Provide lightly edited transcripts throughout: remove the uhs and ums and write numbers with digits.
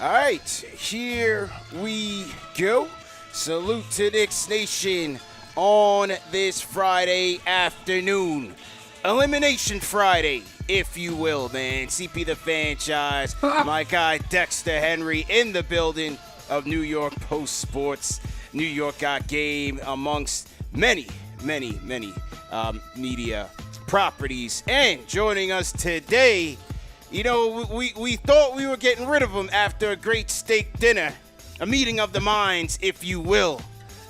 All right, here we go. Salute to Knicks Nation on this Friday afternoon. Elimination Friday, if you will, man. CP the Franchise, my guy Dexter Henry in the building of New York Post Sports. New York got game amongst many media properties. And joining us today, you know, we thought we were getting rid of him after a great steak dinner, a meeting of the minds, if you will.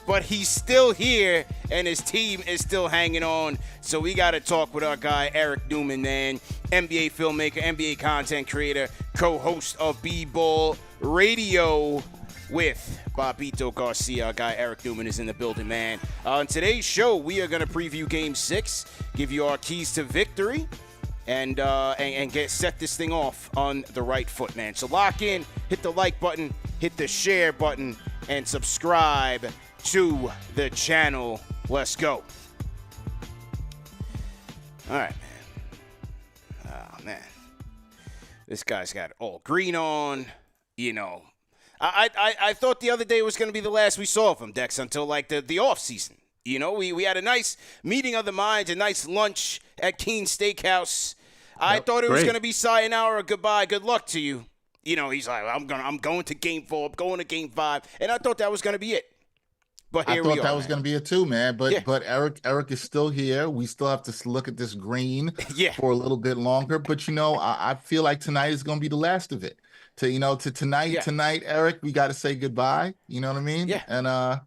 But he's still here, and his team is still hanging on. So we got to talk with our guy, Eric Newman, man. NBA filmmaker, NBA content creator, co-host of B-Ball Radio with Bobito Garcia. Our guy, Eric Newman, is in the building, man. On today's show, we are going to preview Game 6, give you our keys to victory, and set this thing off on the right foot, man. So lock in, hit the like button, hit the share button, and subscribe to the channel. Let's go. All right, man. Oh, man. This guy's got all green on. You know, I thought the other day was going to be the last we saw of him, Dex, until, like, the off season. You know, we had a nice meeting of the minds, a nice lunch at Keen's Steakhouse. I thought it was going to be sayonara, goodbye, good luck to you. You know, he's like, I'm going to Game 4, I'm going to Game 5, and I thought that was going to be it. But here we are. I thought that was going to be it too, man. But Eric is still here. We still have to look at this green for a little bit longer. But you know, I feel like tonight is going to be the last of it. Tonight, Eric, we got to say goodbye. You know what I mean? Yeah. And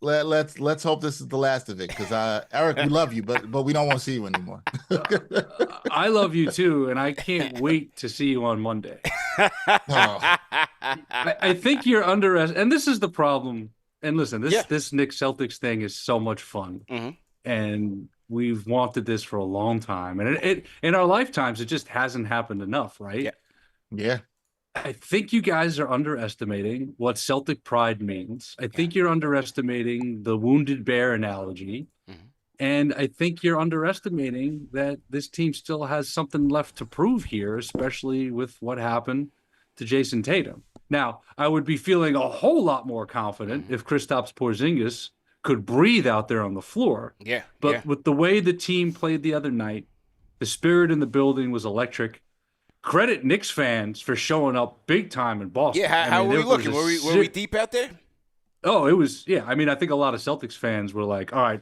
let's hope this is the last of it, because Eric, we love you, but we don't want to see you anymore. I love you too, and I can't wait to see you on Monday. I think you're underestimating, and this is the problem. And listen, this Knicks Celtics thing is so much fun, and we've wanted this for a long time, and it in our lifetimes it just hasn't happened enough, right? Yeah. I think you guys are underestimating what Celtic pride means. I think you're underestimating the wounded bear analogy. And I think you're underestimating that this team still has something left to prove here, especially with what happened to Jason Tatum. Now, I would be feeling a whole lot more confident if Kristaps Porzingis could breathe out there on the floor. But with the way the team played the other night, the spirit in the building was electric. Credit Knicks fans for showing up big time in Boston. How were we looking? Were we deep out there? Oh, it was. Yeah, I mean, I think a lot of Celtics fans were like, "All right,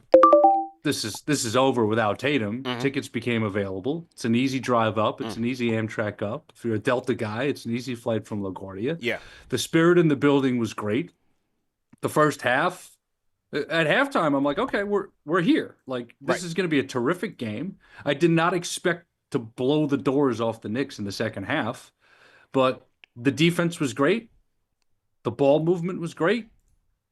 this is over without Tatum." Tickets became available. It's an easy drive up. It's an easy Amtrak up. If you're a Delta guy, it's an easy flight from LaGuardia. Yeah. The spirit in the building was great. The first half, at halftime, I'm like, okay, we're here. Like, this is going to be a terrific game. I did not expect to blow the doors off the Knicks in the second half, but the defense was great. The ball movement was great.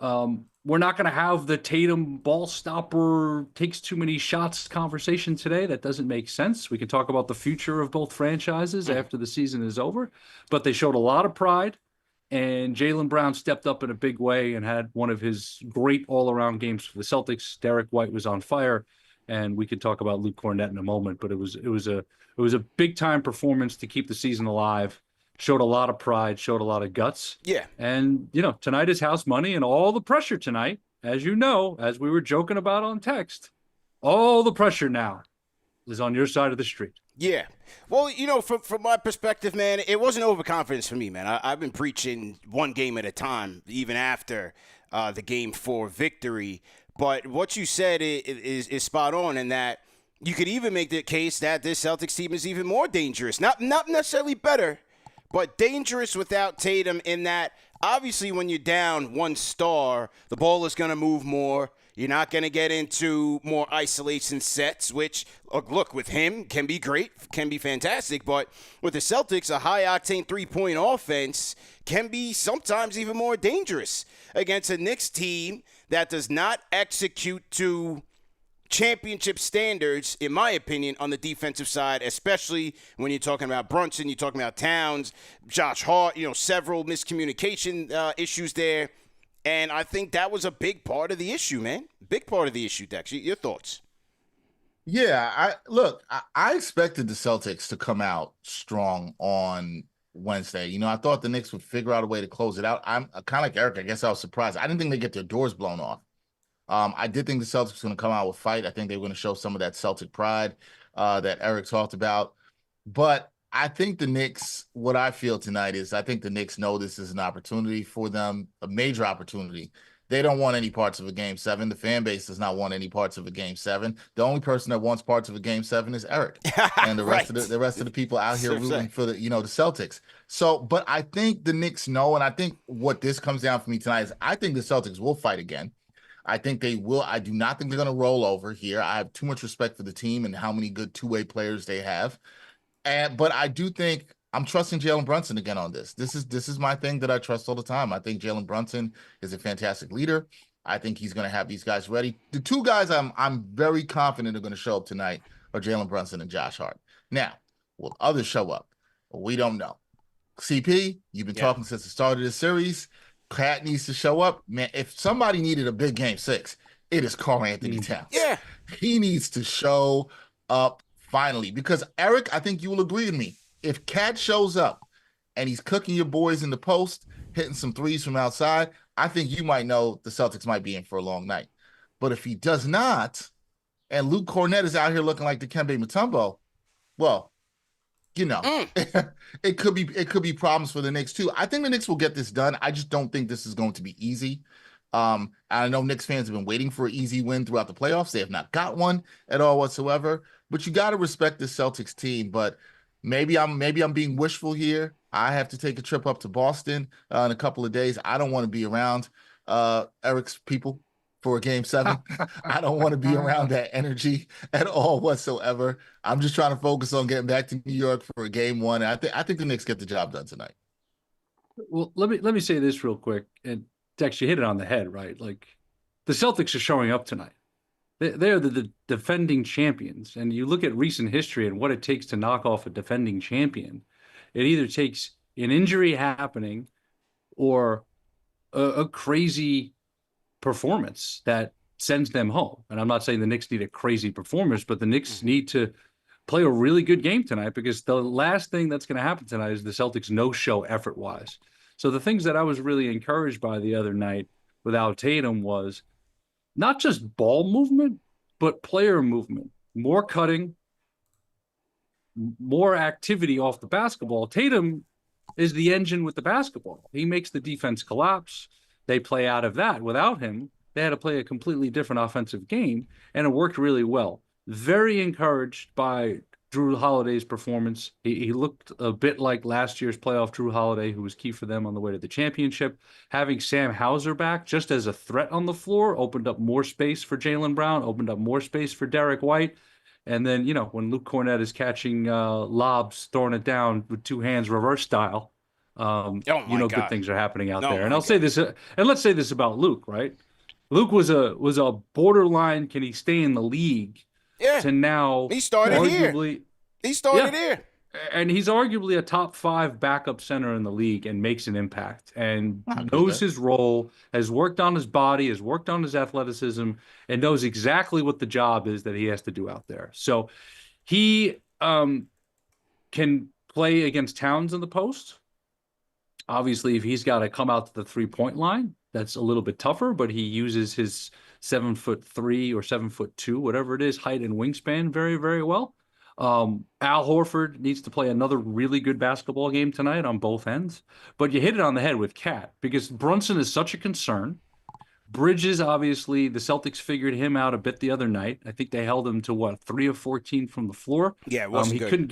We're not going to have the Tatum ball stopper takes too many shots conversation today. That doesn't make sense. We can talk about the future of both franchises after the season is over, but they showed a lot of pride, and Jaylen Brown stepped up in a big way and had one of his great all-around games for the Celtics. Derek White was on fire. And we could talk about Luke Cornett in a moment, but it was a big time performance to keep the season alive. Showed a lot of pride, showed a lot of guts. Yeah. And you know, tonight is house money, and all the pressure tonight, as you know, as we were joking about on text, all the pressure now is on your side of the street. Yeah. Well, you know, from my perspective, man, it wasn't overconfidence for me, man. I've been preaching one game at a time, even after the Game 4 victory. But what you said is spot on, in that you could even make the case that this Celtics team is even more dangerous. Not necessarily better, but dangerous without Tatum, in that obviously when you're down one star, the ball is going to move more. You're not going to get into more isolation sets, which, look, with him can be great, can be fantastic. But with the Celtics, a high-octane three-point offense can be sometimes even more dangerous against a Knicks team that does not execute to championship standards, in my opinion, on the defensive side, especially when you're talking about Brunson, you're talking about Towns, Josh Hart, you know, several miscommunication issues there. And I think that was a big part of the issue, man. Big part of the issue, Dex. Your thoughts? Yeah, I expected the Celtics to come out strong on Wednesday. You know, I thought the Knicks would figure out a way to close it out. I'm kind of like Eric. I guess I was surprised. I didn't think they'd get their doors blown off. I did think the Celtics was going to come out with fight. I think they were going to show some of that Celtic pride that Eric talked about. But I think the Knicks, what I feel tonight is I think the Knicks know this is an opportunity for them, a major opportunity. They don't want any parts of a Game 7. The fan base does not want any parts of a Game 7. The only person that wants parts of a Game 7 is Eric, and the rest of the rest of the people out here rooting for the the Celtics. So, but I think the Knicks know, and I think what this comes down for me tonight is I think the Celtics will fight again. I think they will. I do not think they're going to roll over here. I have too much respect for the team and how many good two-way players they have. But I do think I'm trusting Jalen Brunson again on this. This is my thing that I trust all the time. I think Jalen Brunson is a fantastic leader. I think he's going to have these guys ready. The two guys I'm very confident are going to show up tonight are Jalen Brunson and Josh Hart. Now, will others show up? We don't know. CP, you've been talking since the start of this series. Cat needs to show up. Man, if somebody needed a big Game 6, it is Karl-Anthony Towns. Yeah. He needs to show up finally. Because, Eric, I think you will agree with me. If Cat shows up and he's cooking your boys in the post, hitting some threes from outside, I think you might know the Celtics might be in for a long night. But if he does not, and Luke Cornett is out here looking like Dikembe Mutombo, well, it could be problems for the Knicks too. I think the Knicks will get this done. I just don't think this is going to be easy. I know Knicks fans have been waiting for an easy win throughout the playoffs. They have not got one at all whatsoever. But you got to respect the Celtics team. But maybe I'm being wishful here. I have to take a trip up to Boston in a couple of days. I don't want to be around Eric's people for a Game 7. I don't want to be around that energy at all whatsoever. I'm just trying to focus on getting back to New York for a Game 1. I think the Knicks get the job done tonight. Well, let me say this real quick, and Dex, you hit it on the head, right? Like, the Celtics are showing up tonight. They're the defending champions, and you look at recent history and what it takes to knock off a defending champion. It either takes an injury happening or a crazy performance that sends them home. And I'm not saying the Knicks need a crazy performance, but the Knicks need to play a really good game tonight, because the last thing that's going to happen tonight is the Celtics no-show effort-wise. So the things that I was really encouraged by the other night without Tatum was not just ball movement, but player movement, more cutting, more activity off the basketball. Tatum is the engine with the basketball. He makes the defense collapse. They play out of that. Without him, they had to play a completely different offensive game, and it worked really well. Very encouraged by Drew Holiday's performance. He looked a bit like last year's playoff Drew Holiday, who was key for them on the way to the championship. Having Sam Hauser back just as a threat on the floor opened up more space for Jaylen Brown, opened up more space for Derek White. And then, when Luke Cornett is catching lobs, throwing it down with two hands, reverse style, good things are happening out there. And I'll say this, and let's say this about Luke, right? Luke was a borderline, can he stay in the league? Yeah. To now, he started here. He started here. And he's arguably a top 5 backup center in the league and makes an impact and knows his role, has worked on his body, has worked on his athleticism, and knows exactly what the job is that he has to do out there. So he can play against Towns in the post. Obviously, if he's got to come out to the 3-point line, that's a little bit tougher, but he uses his 7'3" or 7'2", whatever it is, height and wingspan very, very well. Al Horford needs to play another really good basketball game tonight on both ends. But you hit it on the head with Cat, because Brunson is such a concern. Bridges, obviously, the Celtics figured him out a bit the other night. I think they held him to 3 of 14 from the floor. Yeah, it wasn't he good. couldn't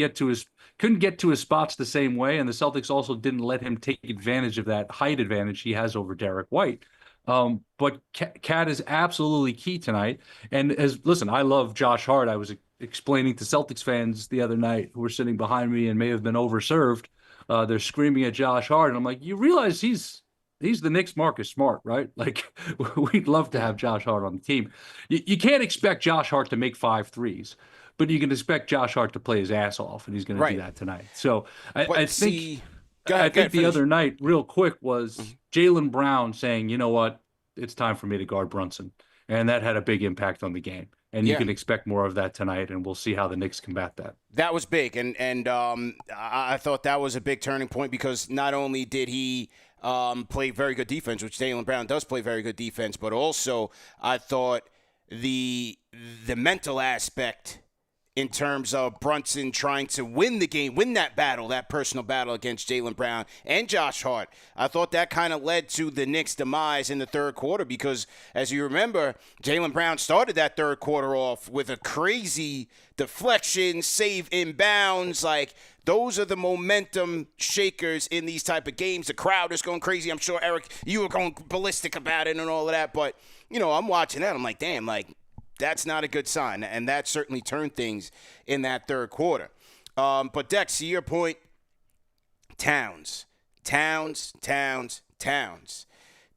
get to his spots the same way, and the Celtics also didn't let him take advantage of that height advantage he has over Derek White. But Cat is absolutely key tonight. And listen, I love Josh Hart. I was explaining to Celtics fans the other night who were sitting behind me and may have been overserved. They're screaming at Josh Hart, and I'm like, you realize he's the Knicks' Marcus Smart, right? Like, we'd love to have Josh Hart on the team. You can't expect Josh Hart to make 5 threes, but you can expect Josh Hart to play his ass off, and he's going to do that tonight. So I think the other night, real quick, was Jaylen Brown saying, you know what, it's time for me to guard Brunson. And that had a big impact on the game. and you can expect more of that tonight, and we'll see how the Knicks combat that. That was big, and I thought that was a big turning point because not only did he play very good defense, which Jaylen Brown does play very good defense, but also I thought the mental aspect in terms of Brunson trying to win the game, win that battle, that personal battle against Jaylen Brown and Josh Hart. I thought that kind of led to the Knicks' demise in the third quarter because, as you remember, Jaylen Brown started that third quarter off with a crazy deflection, save inbounds. Like, those are the momentum shakers in these type of games. The crowd is going crazy. I'm sure, Eric, you were going ballistic about it and all of that. But, I'm watching that. I'm like, damn, that's not a good sign, and that certainly turned things in that third quarter. But, Dex, to your point, Towns.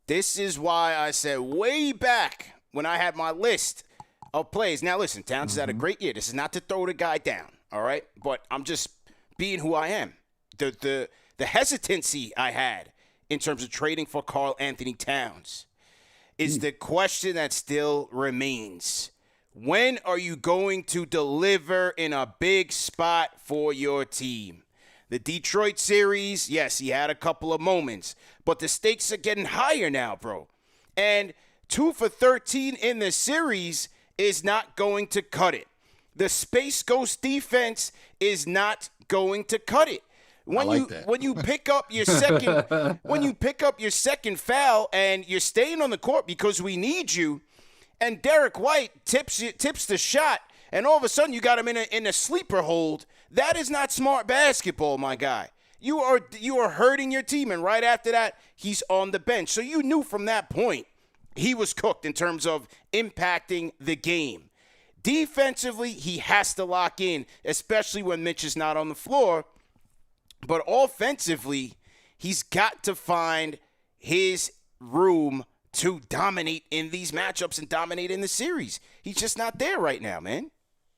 This is why I said way back when I had my list of plays. Now, listen, Towns has had a great year. This is not to throw the guy down, all right? But I'm just being who I am. The hesitancy I had in terms of trading for Karl Anthony Towns is the question that still remains. When are you going to deliver in a big spot for your team? The Detroit series, yes, he had a couple of moments, but the stakes are getting higher now, bro. And 2 for 13 in the series is not going to cut it. The Space Ghost defense is not going to cut it. When you pick up your second foul and you're staying on the court because we need you, and Derek White tips the shot, and all of a sudden you got him in a sleeper hold, that is not smart basketball, my guy. You are hurting your team, and right after that, he's on the bench. So you knew from that point he was cooked in terms of impacting the game. Defensively, he has to lock in, especially when Mitch is not on the floor. But offensively, he's got to find his room to dominate in these matchups and dominate in the series. He's just not there right now, man.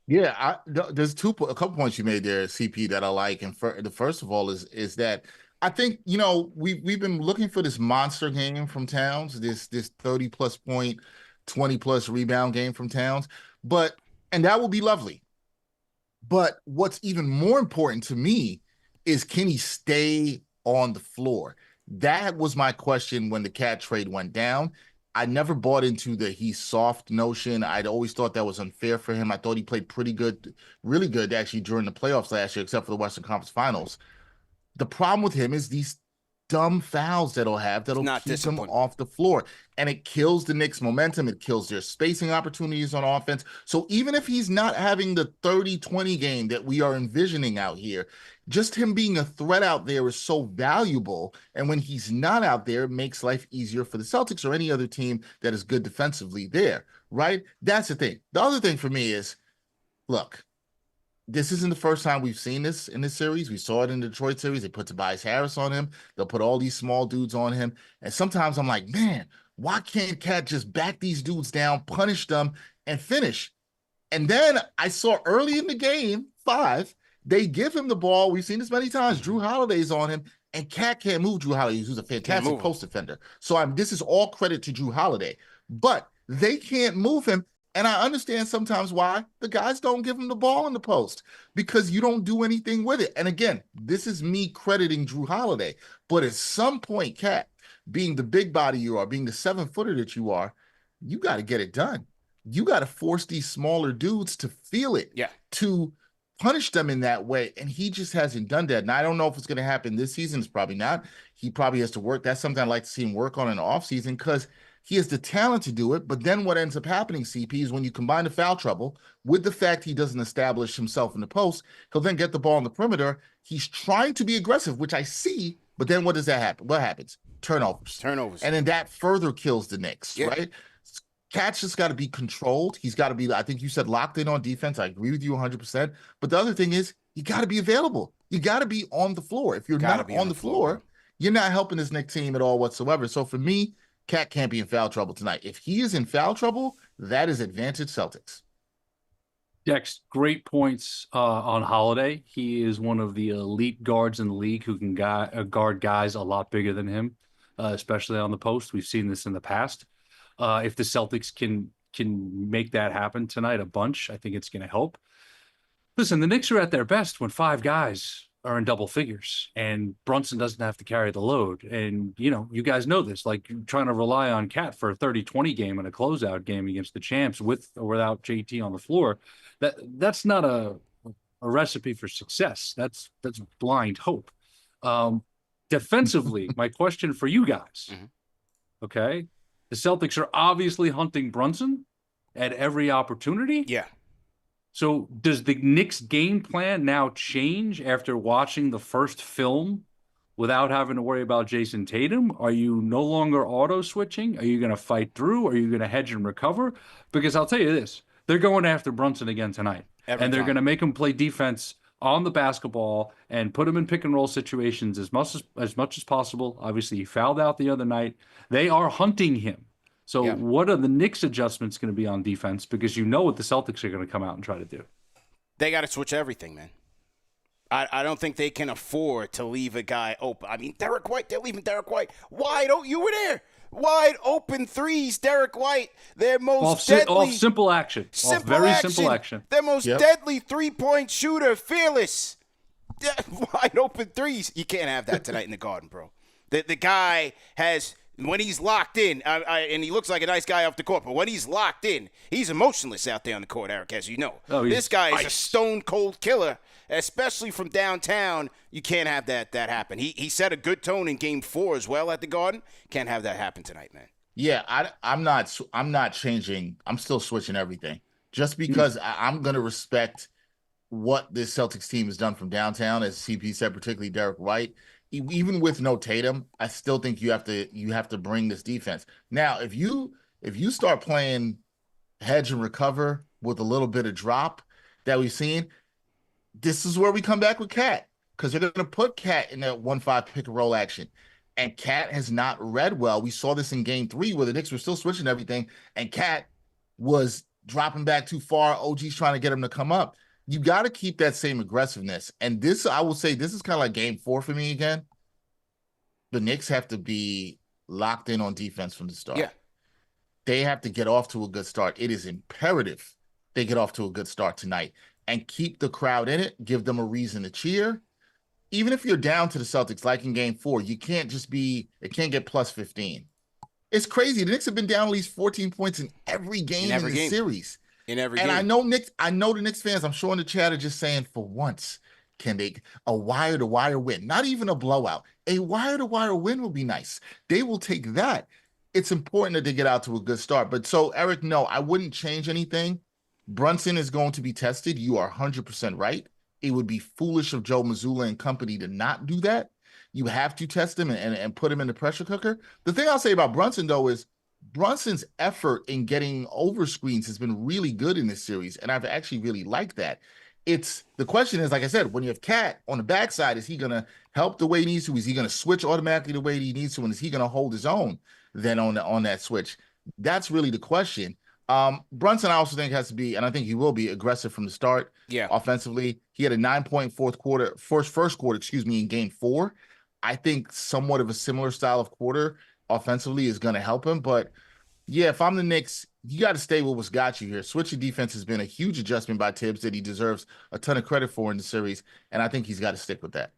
Yeah, there's a couple points you made there, CP, that I like. And the first of all is that I think, we've been looking for this monster game from Towns, this 30-plus point, 20-plus rebound game from Towns. And that will be lovely. But what's even more important to me is, can he stay on the floor? That was my question when the Cat trade went down. I never bought into the he's soft notion. I'd always thought that was unfair for him. I thought he played pretty good, really good, actually, during the playoffs last year, except for the Western Conference Finals. The problem with him is these dumb fouls that'll keep him off the floor. And it kills the Knicks' momentum. It kills their spacing opportunities on offense. So even if he's not having the 30-20 game that we are envisioning out here, just him being a threat out there is so valuable. And when he's not out there, it makes life easier for the Celtics or any other team that is good defensively there, right? That's the thing. The other thing for me is, look, this isn't the first time we've seen this in this series. We saw it in the Detroit series. They put Tobias Harris on him. They'll put all these small dudes on him. And sometimes I'm like, man, why can't Cat just back these dudes down, punish them, and finish? And then I saw early in the game, 5, they give him the ball. We've seen this many times. Drew Holiday's on him, and Cat can't move Drew Holiday, who's a fantastic post defender. So this is all credit to Drew Holiday. But they can't move him. And I understand sometimes why the guys don't give him the ball in the post, because you don't do anything with it. And again, this is me crediting Drew Holiday. But at some point, Cat, being the big body you are, being the 7-footer that you are, you got to get it done. You got to force these smaller dudes to feel it, to punish them in that way. And he just hasn't done that. And I don't know if it's going to happen this season. It's probably not. He probably has to work. That's something I'd like to see him work on in the offseason, because he has the talent to do it. But then what ends up happening, CP, is when you combine the foul trouble with the fact he doesn't establish himself in the post, he'll then get the ball on the perimeter. He's trying to be aggressive, which I see, but then what does that happen? What happens? Turnovers. And then that further kills the Knicks, right? Cat's just got to be controlled. He's got to be, I think you said, locked in on defense. I agree with you 100%. But the other thing is, you got to be available. You got to be on the floor. If you're not on the floor, you're not helping this Knicks team at all whatsoever. So for me, Cat can't be in foul trouble tonight. If he is in foul trouble, that is advantage Celtics. Dex, great points on Holiday. He is one of the elite guards in the league who can guard guys a lot bigger than him, especially on the post. We've seen this in the past. If the Celtics can can make that happen tonight a bunch. I think it's going to help. Listen, the Knicks are at their best when 5 guys are in double figures and Brunson doesn't have to carry the load. And, you guys know this, like trying to rely on Cat for a 30-20 game and a closeout game against the champs with or without JT on the floor. That's not a recipe for success. That's blind hope. Defensively, my question for you guys, okay? The Celtics are obviously hunting Brunson at every opportunity. Yeah. So does the Knicks game plan now change after watching the first film without having to worry about Jason Tatum? Are you no longer auto switching? Are you going to fight through? Are you going to hedge and recover? Because I'll tell you this, they're going after Brunson again tonight. And they're going to make him play defense on the basketball and put him in pick and roll situations as much as possible. Obviously, he fouled out the other night. They are hunting him. So what are the Knicks adjustments going to be on defense? Because you know what the Celtics are going to come out and try to do. They got to switch everything, man. I don't think they can afford to leave a guy open. I mean, Derek White, they're leaving Derek White wide open. You were there. Wide open threes, Derek White. Their most deadly. Off simple action. Very simple action. Their most deadly three-point shooter, fearless. Wide open threes. You can't have that tonight in the Garden, bro. The guy has, when he's locked in, and he looks like a nice guy off the court, but when he's locked in, he's emotionless out there on the court, Eric, as you know. This guy is a stone-cold killer, especially from downtown. You can't have that happen. He set a good tone in Game 4 as well at the Garden. Can't have that happen tonight, man. Yeah, I'm not changing. I'm still switching everything just because I'm going to respect what this Celtics team has done from downtown, as CP said, particularly Derek White. Even with no Tatum, I still think you have to bring this defense. Now, if you start playing hedge and recover with a little bit of drop that we've seen, this is where we come back with Cat, because they're going to put Cat in that 1-5 pick and roll action. And Cat has not read well. We saw this in Game 3 where the Knicks were still switching everything, and Cat was dropping back too far. OG's trying to get him to come up. You got to keep that same aggressiveness. And this, I will say, this is kind of like Game 4 for me again. The Knicks have to be locked in on defense from the start. Yeah. They have to get off to a good start. It is imperative they get off to a good start tonight and keep the crowd in it, give them a reason to cheer. Even if you're down to the Celtics, like in Game 4, it can't get plus 15. It's crazy. The Knicks have been down at least 14 points in every game in the series. And I know the Knicks fans, I'm sure in the chat, are just saying, for once, can they a wire-to-wire win? Not even a blowout. A wire-to-wire win will be nice. They will take that. It's important that they get out to a good start. But so, Eric, no, I wouldn't change anything. Brunson is going to be tested. You are 100% right. It would be foolish of Joe Mazzulla and company to not do that. You have to test him and put him in the pressure cooker. The thing I'll say about Brunson, though, is Brunson's effort in getting over screens has been really good in this series, and I've actually really liked that. The question is, like I said, when you have Cat on the backside, is he going to help the way he needs to? Is he going to switch automatically the way he needs to? And is he going to hold his own then on that switch? That's really the question. Brunson, I also think, has to be, and I think he will be, aggressive from the start. Yeah. Offensively, he had a 9-point first quarter, in Game 4. I think somewhat of a similar style of quarter offensively is going to help him. But yeah, if I'm the Knicks, you got to stay with what's got you here. Switching defense has been a huge adjustment by Tibbs that he deserves a ton of credit for in the series, and I think he's got to stick with that.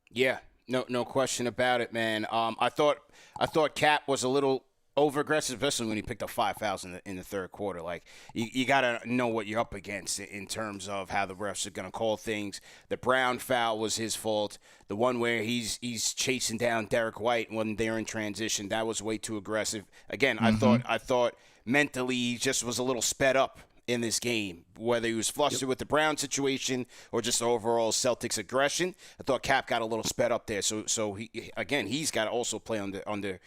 Yeah, no question about it, man. I thought Cat was a little over-aggressive, especially when he picked up 5 fouls in the third quarter. Like, you got to know what you're up against in terms of how the refs are going to call things. The Brown foul was his fault. The one where he's chasing down Derek White when they're in transition, that was way too aggressive. Again, I thought mentally he just was a little sped up in this game, whether he was flustered with the Brown situation or just overall Celtics aggression. I thought Cap got a little sped up there. So he's got to also play under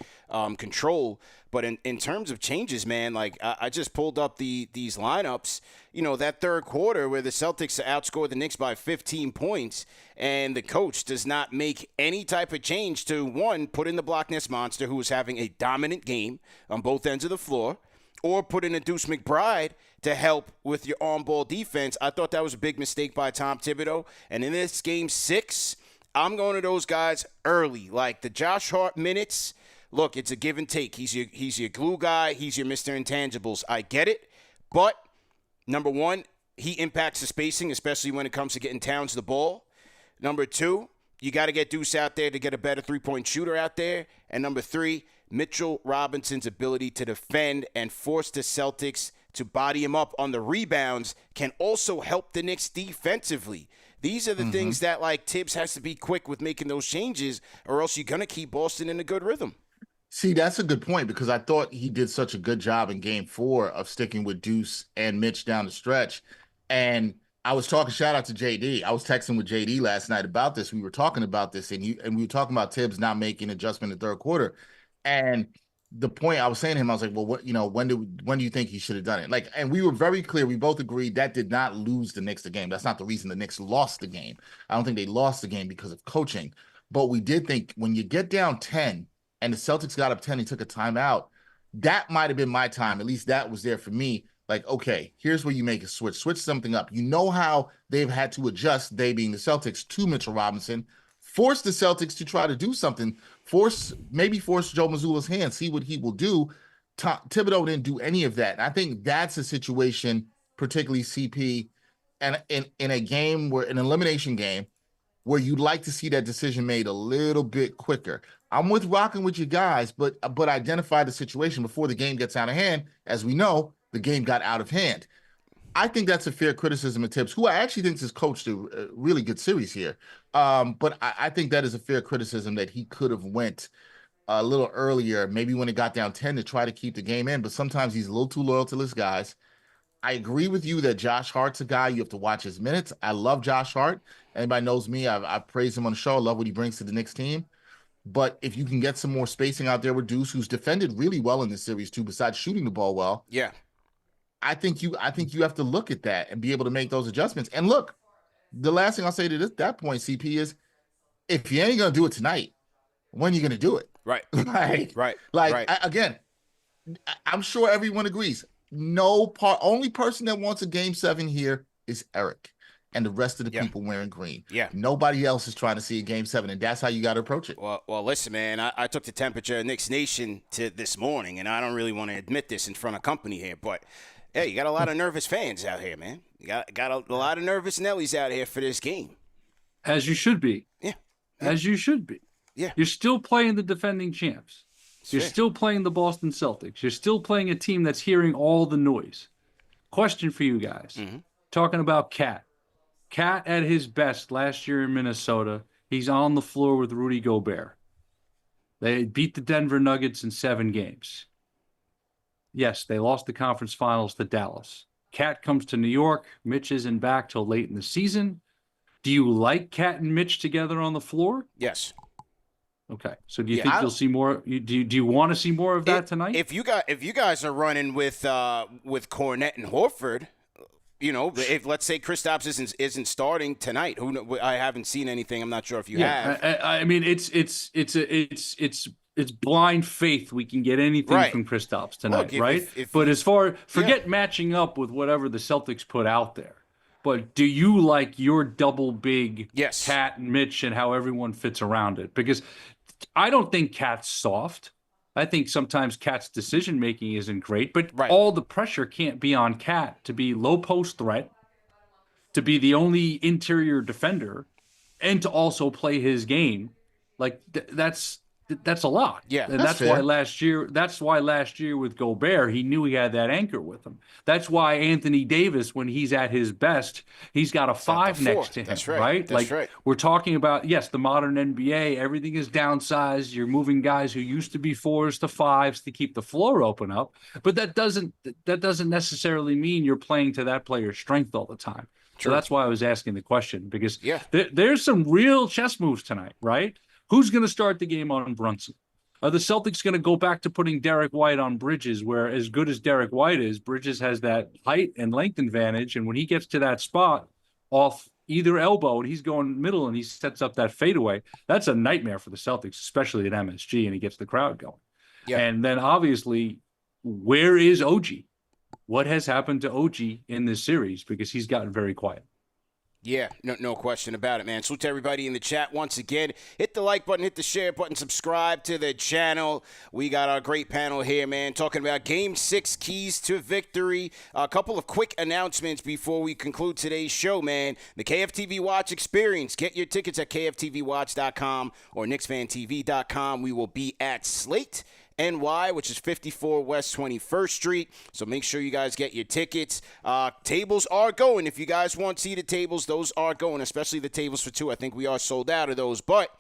control. But in terms of changes, man, like I just pulled up these lineups. You know, that third quarter where the Celtics outscored the Knicks by 15 points, and the coach does not make any type of change to, one, put in the Block Ness Monster, who was having a dominant game on both ends of the floor, or put in a Deuce McBride to help with your on-ball defense. I thought that was a big mistake by Tom Thibodeau. And in this Game 6, I'm going to those guys early. Like the Josh Hart minutes, look, it's a give and take. He's your glue guy. He's your Mr. Intangibles. I get it. But, number one, he impacts the spacing, especially when it comes to getting Towns the ball. Number two, you got to get Deuce out there to get a better three-point shooter out there. And number three, Mitchell Robinson's ability to defend and force the Celtics to body him up on the rebounds can also help the Knicks defensively. These are the things that, like, Tibbs has to be quick with making those changes, or else you're going to keep Boston in a good rhythm. See, that's a good point, because I thought he did such a good job in game 4 of sticking with Deuce and Mitch down the stretch. And I was talking, shout out to JD. I was texting with JD last night about this. We were talking about this, and we were talking about Tibbs not making adjustment in the third quarter. And the point I was saying to him, I was like, well, when do you think he should have done it? Like, and we were very clear. We both agreed that did not lose the Knicks the game. That's not the reason the Knicks lost the game. I don't think they lost the game because of coaching. But we did think when you get down 10 and the Celtics got up 10 and took a timeout, that might have been my time. At least that was there for me. Like, okay, here's where you make a switch something up. You know how they've had to adjust, they being the Celtics, to Mitchell Robinson, force the Celtics to try to do something, maybe force Joe Mazzulla's hand, see what he will do. Thibodeau didn't do any of that. And I think that's a situation, particularly CP, and in a game where an elimination game where you'd like to see that decision made a little bit quicker. I'm rocking with you guys, but identify the situation before the game gets out of hand. As we know, the game got out of hand. I think that's a fair criticism of Tibbs, who I actually think has coached a really good series here. But I think that is a fair criticism, that he could have went a little earlier, maybe when it got down 10, to try to keep the game in. But sometimes he's a little too loyal to his guys. I agree with you that Josh Hart's a guy you have to watch his minutes. I love Josh Hart. Anybody knows me. I've praised him on the show. I love what he brings to the Knicks team. But if you can get some more spacing out there with Deuce, who's defended really well in this series too, besides shooting the ball well. Yeah. I think you have to look at that and be able to make those adjustments. And look, the last thing I'll say to that point, CP, is if you ain't going to do it tonight, when are you going to do it? Right. Right. Again, I'm sure everyone agrees. Only person that wants a game 7 here is Eric and the rest of the people wearing green. Yeah. Nobody else is trying to see a game 7, and that's how you got to approach it. Well, listen, man, I took the temperature of Knicks Nation to this morning, and I don't really want to admit this in front of company here, but hey, you got a lot of nervous fans out here, man. You got a lot of nervous Nellies out here for this game. As you should be. Yeah. As you should be. Yeah. You're still playing the defending champs. You're still playing the Boston Celtics. You're still playing a team that's hearing all the noise. Question for you guys. Talking about Cat. Cat at his best last year in Minnesota. He's on the floor with Rudy Gobert. They beat the Denver Nuggets in 7 games. Yes, they lost the conference finals to Dallas. Cat comes to New York. Mitch isn't back till late in the season. Do you like Cat and Mitch together on the floor? Yes. Okay. So do you think you'll see more? Do you want to see more of that tonight? If you guys are running with Cornette and Horford, if let's say Kristaps isn't starting tonight, I haven't seen anything. I'm not sure if you have. I mean, it's blind faith. We can get anything from Kristaps tonight, right? But as far forget matching up with whatever the Celtics put out there. But do you like your double big Cat and Mitch and how everyone fits around it? Because I don't think Cat's soft. I think sometimes Cat's decision making isn't great, but all the pressure can't be on Cat to be low post threat, to be the only interior defender, and to also play his game. Like that's a lot. Yeah, and that's why last year with Gobert, he knew he had that anchor with him. That's why Anthony Davis, when he's at his best, he's got a 5 next to him. That's right. That's right. We're talking about, yes, the modern NBA, everything is downsized. You're moving guys who used to be 4s to 5s to keep the floor open up. But that doesn't necessarily mean you're playing to that player's strength all the time. True. So that's why I was asking the question, because there's some real chess moves tonight, right? Who's going to start the game on Brunson? Are the Celtics going to go back to putting Derek White on Bridges, where as good as Derek White is, Bridges has that height and length advantage, and when he gets to that spot off either elbow and he's going middle and he sets up that fadeaway, that's a nightmare for the Celtics, especially at MSG, and he gets the crowd going. Yeah. And then obviously, where is OG? What has happened to OG in this series? Because he's gotten very quiet. Yeah, no question about it, man. Salute to everybody in the chat once again. Hit the like button, hit the share button, subscribe to the channel. We got our great panel here, man, talking about Game 6 keys to victory. A couple of quick announcements before we conclude today's show, man. The KFTV Watch experience. Get your tickets at kftvwatch.com or knicksfantv.com. We will be at Slate NY, which is 54 West 21st Street. So make sure you guys get your tickets. Tables are going. If you guys want seated tables, those are going, especially the tables for two. I think we are sold out of those. But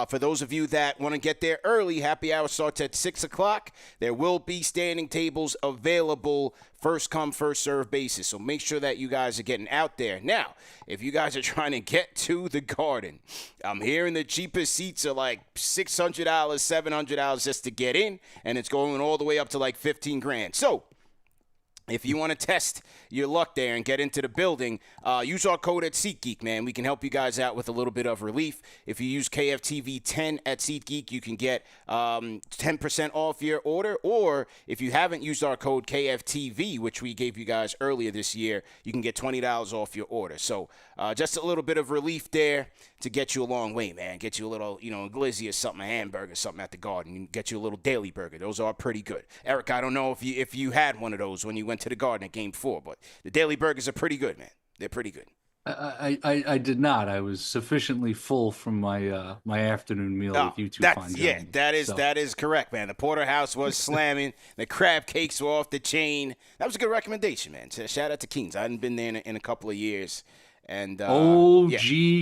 for those of you that want to get there early, happy hour starts at 6 o'clock. There will be standing tables available, first come, first serve basis. So make sure that you guys are getting out there. Now, if you guys are trying to get to the Garden, I'm hearing the cheapest seats are like $600, $700 just to get in, and it's going all the way up to like 15 grand. So if you want to test your luck there and get into the building, use our code at SeatGeek, man. We can help you guys out with a little bit of relief. If you use KFTV10 at SeatGeek, you can get 10% off your order. Or if you haven't used our code KFTV, which we gave you guys earlier this year, you can get $20 off your order. So just a little bit of relief there to get you a long way, man. Get you a little, a glizzy or something, a hamburger, something at the Garden. Get you a little daily burger. Those are pretty good. Eric, I don't know if you had one of those when you went to the Garden at Game 4, but the daily burgers are pretty good, man. They're pretty good. I did not. I was sufficiently full from my my afternoon meal with you two fine gentlemen. Yeah, that is correct, man. The porterhouse was slamming. The crab cakes were off the chain. That was a good recommendation, man. Shout out to Keen's. I hadn't been there in a couple of years. And OG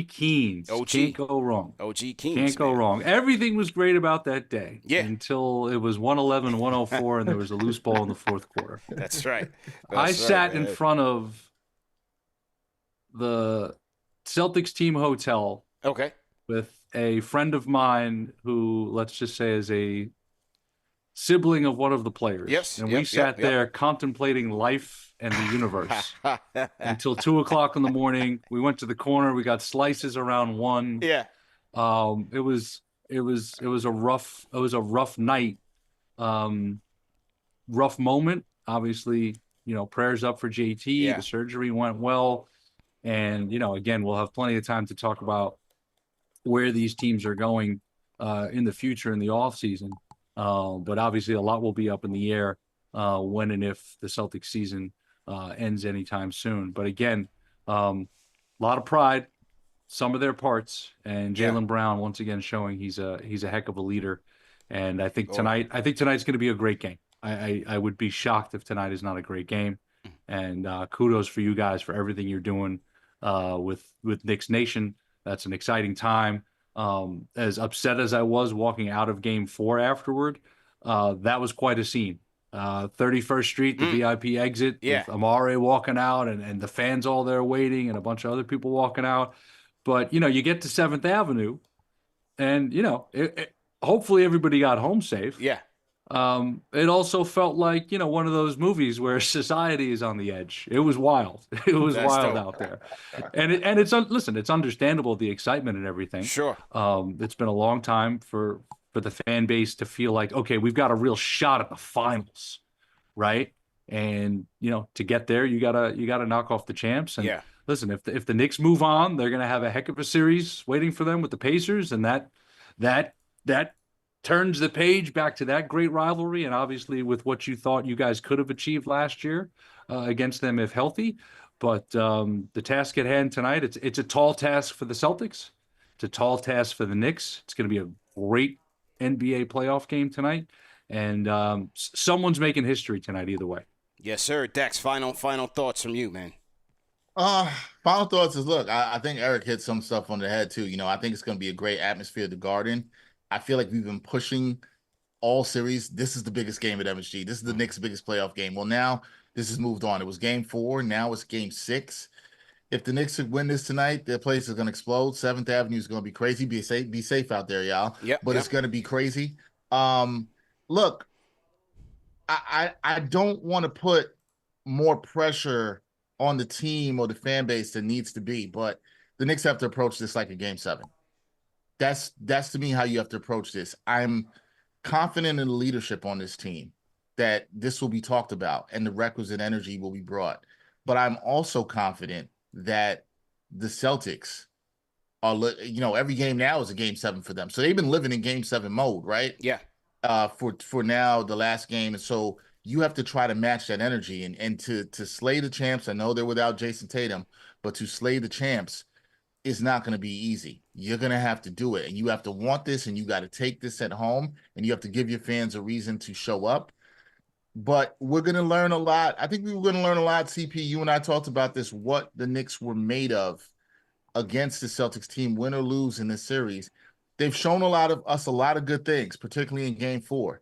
Keen's. OG. Can't go wrong. OG Keen's. Can't go wrong. Everything was great about that day. Yeah. Until it was 111-104 and there was a loose ball in the fourth quarter. That's right. I sat in front of the Celtics team hotel. Okay. With a friend of mine who, let's just say, is a sibling of one of the players. Yes. And we sat there contemplating life and the universe until 2 o'clock in the morning. We went to the corner. We got slices around 1. Yeah. It was a rough night. Rough moment. Obviously, prayers up for JT. Yeah. The surgery went well. And, again, we'll have plenty of time to talk about where these teams are going in the future in the offseason. But obviously a lot will be up in the air when and if the Celtics season ends anytime soon. But again, a lot of pride, some of their parts, and Jaylen Brown once again showing he's a heck of a leader. And I think tonight's going to be a great game. I would be shocked if tonight is not a great game. And kudos for you guys for everything you're doing with Knicks Nation. That's an exciting time. As upset as I was walking out of Game 4 afterward, that was quite a scene. 31st Street, the VIP exit, with Amare walking out and the fans all there waiting and a bunch of other people walking out. But, you get to 7th Avenue and, hopefully everybody got home safe. Yeah. It also felt like, one of those movies where society is on the edge. It was wild. It was wild out there. And it's understandable, the excitement and everything. Sure. It's been a long time for the fan base to feel like, okay, we've got a real shot at the finals, right? And, to get there, you gotta knock off the champs. And listen, if the Knicks move on, they're going to have a heck of a series waiting for them with the Pacers. And that turns the page back to that great rivalry, and obviously with what you thought you guys could have achieved last year against them if healthy. But the task at hand tonight, it's a tall task for the Celtics. It's a tall task for the Knicks. It's going to be a great NBA playoff game tonight, and someone's making history tonight either way. Yes, sir. Dex, final thoughts from you, man. Final thoughts is, look, I think Eric hit some stuff on the head too. I think it's going to be a great atmosphere at the Garden. I feel like we've been pushing all series. This is the biggest game at MSG. This is the Knicks' biggest playoff game. Well, now this has moved on. It was Game 4. Now it's Game 6. If the Knicks win this tonight, their place is going to explode. 7th Avenue is going to be crazy. Be safe out there, y'all. But it's going to be crazy. Look, I don't want to put more pressure on the team or the fan base than needs to be, but the Knicks have to approach this like a Game 7. That's to me how you have to approach this. I'm confident in the leadership on this team that this will be talked about and the requisite energy will be brought. But I'm also confident that the Celtics are, every game now is a game 7 for them. So they've been living in game 7 mode, right? Yeah. For now, the last game. And so you have to try to match that energy and to slay the champs. I know they're without Jason Tatum, but to slay the champs is not going to be easy. You're going to have to do it. And you have to want this, and you got to take this at home, and you have to give your fans a reason to show up. But we're going to learn a lot. I think we were going to learn a lot, CP. You and I talked about this, what the Knicks were made of against the Celtics team, win or lose in this series. They've shown a lot of good things, particularly in game 4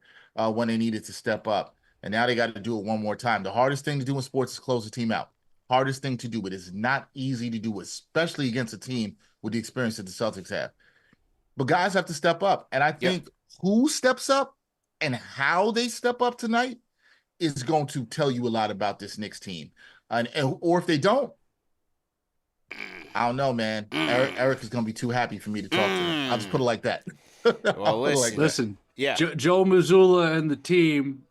when they needed to step up. And now they got to do it one more time. The hardest thing to do in sports is close the team out. Hardest thing to do. It is not easy to do, especially against a team with the experience that the Celtics have. But guys have to step up. And I think who steps up and how they step up tonight is going to tell you a lot about this Knicks team. Or if they don't, I don't know, man. Eric is going to be too happy for me to talk to him. I'll just put it like that. Well, listen. Yeah. Joe Mazzulla and the team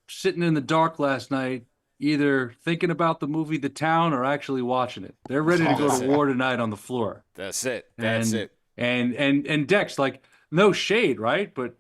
sitting in the dark last night, either thinking about the movie The Town or actually watching it. They're ready to go to war tonight on the floor. That's it. And Dex, like, no shade, right? But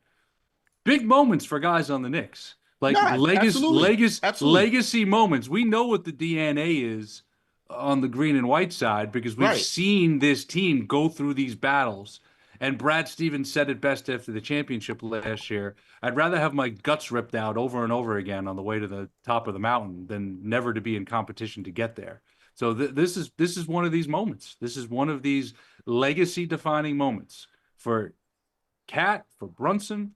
big moments for guys on the Knicks. Like, legacy moments. We know what the DNA is on the green and white side because we've seen this team go through these battles. And Brad Stevens said it best after the championship last year. I'd rather have my guts ripped out over and over again on the way to the top of the mountain than never to be in competition to get there. So this is one of these moments. This is one of these legacy-defining moments for Cat, for Brunson,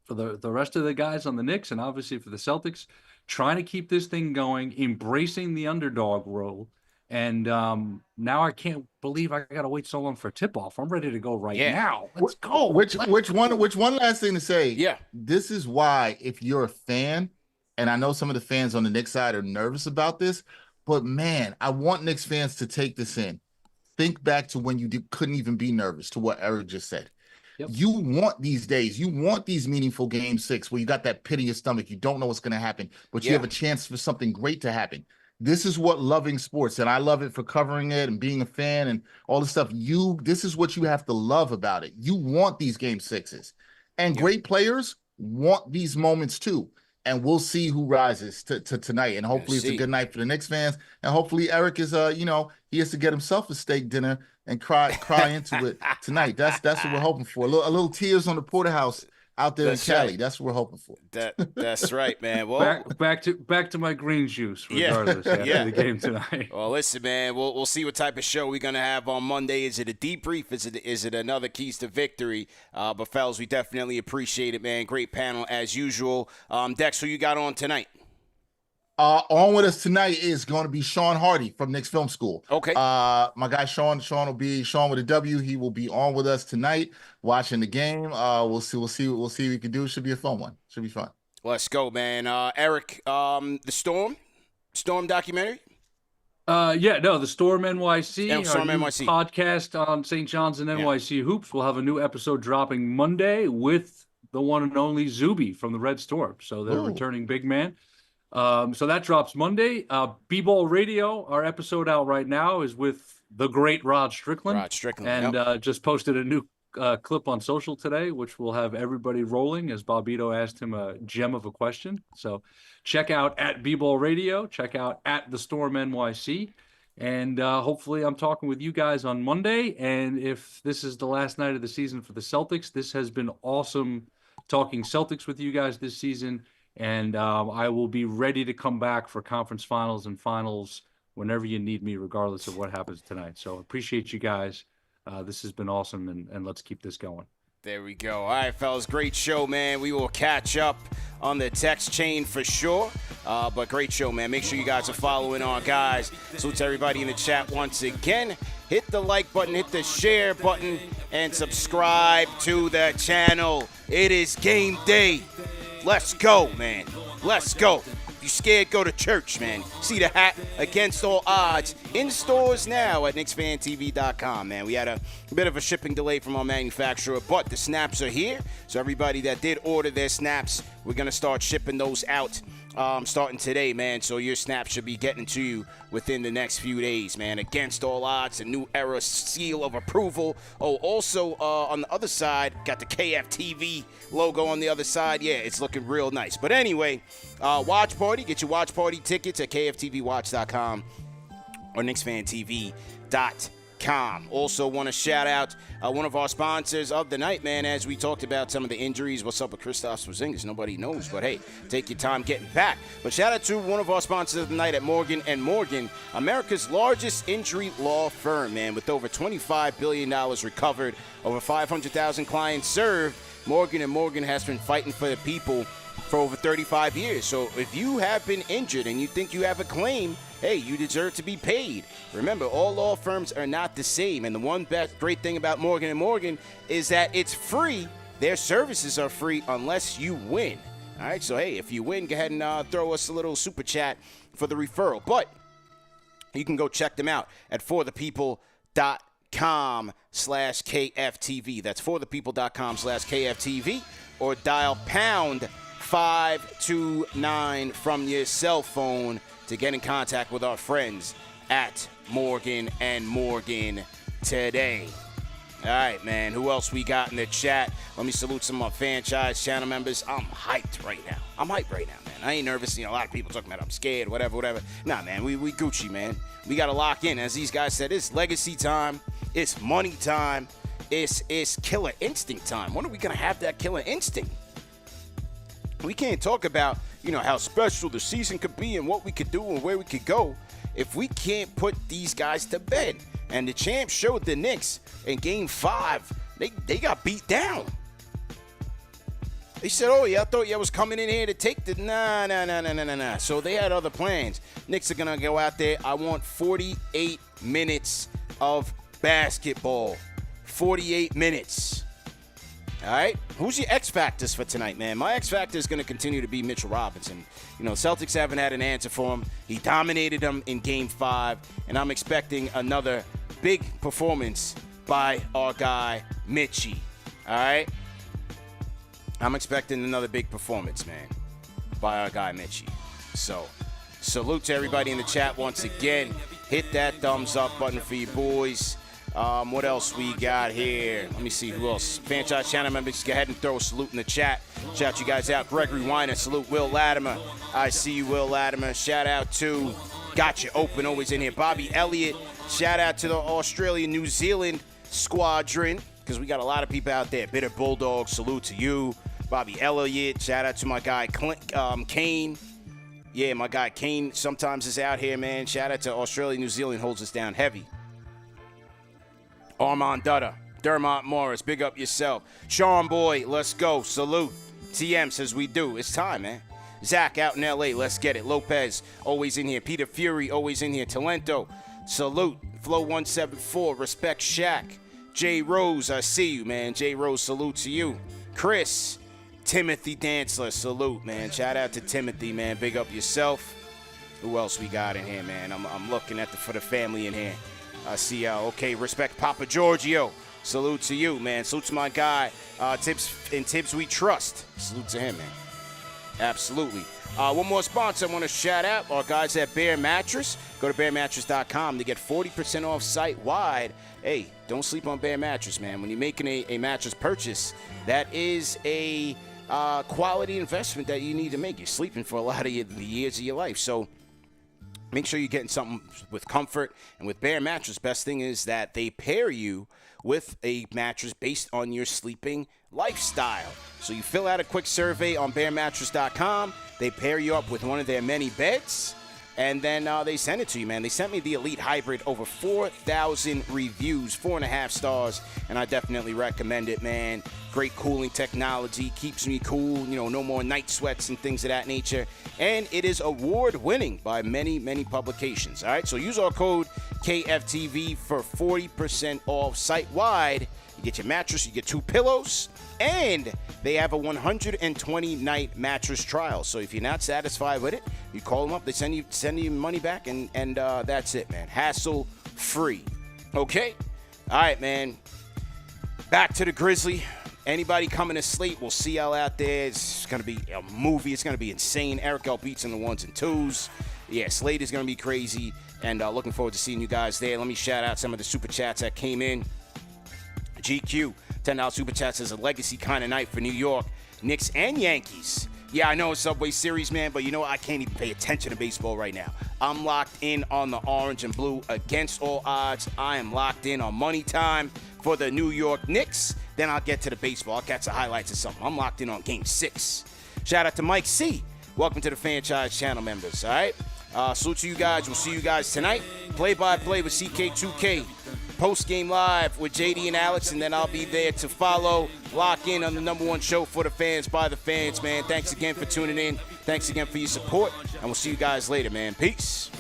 for the rest of the guys on the Knicks, and obviously for the Celtics, trying to keep this thing going, embracing the underdog role. And now I can't believe I got to wait so long for tip-off. I'm ready to go now. Let's go. Which one last thing to say? Yeah. This is why, if you're a fan, and I know some of the fans on the Knicks side are nervous about this, but man, I want Knicks fans to take this in. Think back to when you couldn't even be nervous, to what Eric just said. Yep. You want these days. You want these meaningful game 6 where you got that pit in your stomach. You don't know what's going to happen, but you have a chance for something great to happen. This is what loving sports, and I love it for covering it and being a fan and all this stuff. This is what you have to love about it. You want these game 6s, and great players want these moments too. And we'll see who rises to tonight. And hopefully it's a good night for the Knicks fans. And hopefully Eric is, he has to get himself a steak dinner and cry into it tonight. That's what we're hoping for. A little tears on the porterhouse out there in Cali. That's what we're hoping for. That's right, man. Well, back to my green juice, regardless after the game tonight. Well, listen, man. We'll see what type of show we're gonna have on Monday. Is it a debrief? Is it another keys to victory? But fellas, we definitely appreciate it, man. Great panel as usual. Dex, who you got on tonight? On with us tonight is going to be Sean Hardy from Knicks Film School. Okay. My guy Sean will be Sean with a W. He will be on with us tonight, watching the game. We'll see what we can do. It should be a fun one. Should be fun. Let's go, man. Eric, the Storm documentary. The Storm NYC, Storm NYC podcast on St. John's and NYC Hoops. We'll have a new episode dropping Monday with the one and only Zuby from the Red Storm. So they're returning big man. So that drops Monday. B-Ball Radio, our episode out right now is with the great Rod Strickland. And just posted a new clip on social today, which will have everybody rolling as Bobito asked him a gem of a question. So check out at B-Ball Radio, check out at the Storm NYC. And hopefully I'm talking with you guys on Monday. And if this is the last night of the season for the Celtics, this has been awesome talking Celtics with you guys this season. And I will be ready to come back for conference finals and finals whenever you need me, regardless of what happens tonight. So appreciate you guys. This has been awesome, and let's keep this going. There we go. All right, fellas, great show, man. We will catch up on the text chain for sure. But great show, man. Make sure you guys are following our guys. Salute to everybody in the chat once again. Hit the like button, hit the share button, and subscribe to the channel. It is game day. Let's go, man. Let's go. If you're scared, go to church, man. See the hat against all odds in stores now at KnicksFanTV.com, man. We had a bit of a shipping delay from our manufacturer, but the snaps are here. So everybody that did order their snaps, we're going to start shipping those out starting today, man. So your snap should be getting to you within the next few days, man. Against all odds, a new era seal of approval. Oh, also on the other side, got the KFTV logo on the other side. Yeah, it's looking real nice. But anyway, watch party. Get your watch party tickets at KFTVWatch.com or KnicksFanTV.com. Also want to shout out one of our sponsors of the night, man, as we talked about some of the injuries. What's up with Kristaps Porzingis? Nobody knows, but hey, take your time getting back. But shout out to one of our sponsors of the night at Morgan & Morgan, America's largest injury law firm, man, with over $25 billion recovered, over 500,000 clients served. Morgan & Morgan has been fighting for the people for over 35 years. So if you have been injured and you think you have a claim, hey, you deserve to be paid. Remember, all law firms are not the same. And the one great thing about Morgan & Morgan is that it's free. Their services are free unless you win. All right, so hey, if you win, go ahead and throw us a little super chat for the referral. But you can go check them out at forthepeople.com/KFTV. That's forthepeople.com/KFTV, or dial #529 from your cell phone to get in contact with our friends at Morgan & Morgan today. All right, man. Who else we got in the chat? Let me salute some of my franchise channel members. I'm hyped right now. Man. I ain't nervous. You know, a lot of people talking about I'm scared, whatever. Nah, man. We Gucci, man. We got to lock in. As these guys said, it's legacy time. It's money time. It's killer instinct time. When are we going to have that killer instinct? We can't talk about, you know, how special the season could be and what we could do and where we could go if we can't put these guys to bed. And the champs showed the Knicks in Game 5. They got beat down. They said, oh, yeah, I thought you was coming in here to take the... Nah. So they had other plans. Knicks are going to go out there. I want 48 minutes of basketball. 48 minutes. All right? Who's your X Factors for tonight, man? My X Factor is going to continue to be Mitchell Robinson. You know, Celtics haven't had an answer for him. He dominated them in Game 5, and I'm expecting another big performance by our guy, Mitchie. All right? I'm expecting another big performance, man, by our guy, Mitchie. So, salute to everybody in the chat once again. Hit that thumbs up button for you boys. What else we got here? Let me see who else. Franchise channel members, go ahead and throw a salute in the chat. Shout you guys out. Gregory Weiner, salute Will Latimer. I see you, Will Latimer. Shout out to Gotcha Open, always in here. Bobby Elliott. Shout out to the Australia-New Zealand squadron, because we got a lot of people out there. Bitter Bulldog, salute to you. Bobby Elliott. Shout out to my guy Kane. Yeah, my guy Kane sometimes is out here, man. Shout out to Australia-New Zealand, holds us down heavy. Armand Dutta, Dermot Morris, big up yourself. Sean Boy, let's go. Salute. TM says we do. It's time, man. Zach out in LA, let's get it. Lopez, always in here. Peter Fury, always in here. Talento, salute. Flow 174, respect Shaq. J Rose, I see you, man. J Rose, salute to you. Chris, Timothy Dantzler, salute, man. Shout out to Timothy, man. Big up yourself. Who else we got in here, man? I'm looking at for the family in here. I see, okay, respect Papa Giorgio. Salute to you, man. Salute to my guy, Tibbs We Trust. Salute to him, man. Absolutely. One more sponsor I want to shout out, our guys at Bear Mattress. Go to bearmattress.com to get 40% off site-wide. Hey, don't sleep on Bear Mattress, man. When you're making a mattress purchase, that is a quality investment that you need to make. You're sleeping for a lot of the years of your life, so make sure you're getting something with comfort. And with Bear Mattress, best thing is that they pair you with a mattress based on your sleeping lifestyle. So you fill out a quick survey on bearmattress.com. They pair you up with one of their many beds, and then they send it to you, man. They sent me the Elite Hybrid, over 4,000 reviews, 4.5 stars, and I definitely recommend it, man. Great cooling technology, keeps me cool, you know, no more night sweats and things of that nature. And it is award-winning by many, many publications. All right, so use our code KFTV for 40% off site-wide. You get your mattress, you get 2 pillows, and they have a 120-night mattress trial. So if you're not satisfied with it, you call them up, they send you money back, and that's it, man. Hassle-free. Okay? All right, man. Back to the Grizzly. Anybody coming to Slate, we'll see y'all out there. It's going to be a movie. It's going to be insane. Eric L. beats in the 1s and 2s. Yeah, Slate is going to be crazy, and looking forward to seeing you guys there. Let me shout out some of the Super Chats that came in. GQ, $10 Super Chat says, a legacy kind of night for New York, Knicks and Yankees. Yeah, I know it's Subway Series, man, but you know what? I can't even pay attention to baseball right now. I'm locked in on the orange and blue against all odds. I am locked in on money time for the New York Knicks. Then I'll get to the baseball. I'll catch the highlights or something. I'm locked in on Game 6. Shout out to Mike C. Welcome to the Franchise channel members, all right? Salute to you guys. We'll see you guys tonight. Play-by-play with CK2K. Post-game live with JD and Alex, and then I'll be there to follow, lock in on the #1 show for the fans, by the fans, man. Thanks again for tuning in. Thanks again for your support, and we'll see you guys later, man. Peace.